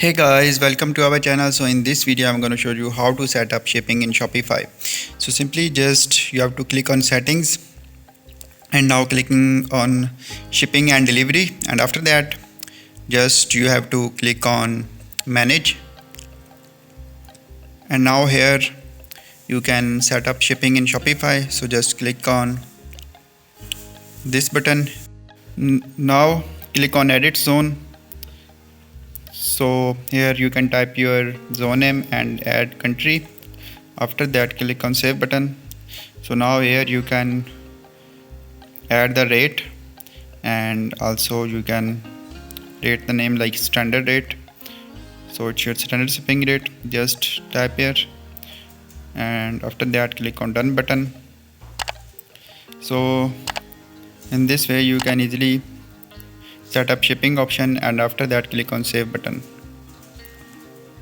Hey guys, welcome to our channel. So in this video I'm going to show you how to set up shipping in Shopify. So simply just you have to click on settings and now clicking on shipping and delivery, and after that just you have to click on manage, and now here you can set up shipping in Shopify. So just click on this button. Now click on edit zone. So here you can type your zone name and add country. After that click on save button. So now here you can add the rate, and also you can rate the name like standard rate. So it's your standard shipping rate, just type here, and after that click on done button. So in this way you can easily set up shipping option, and after that click on save button.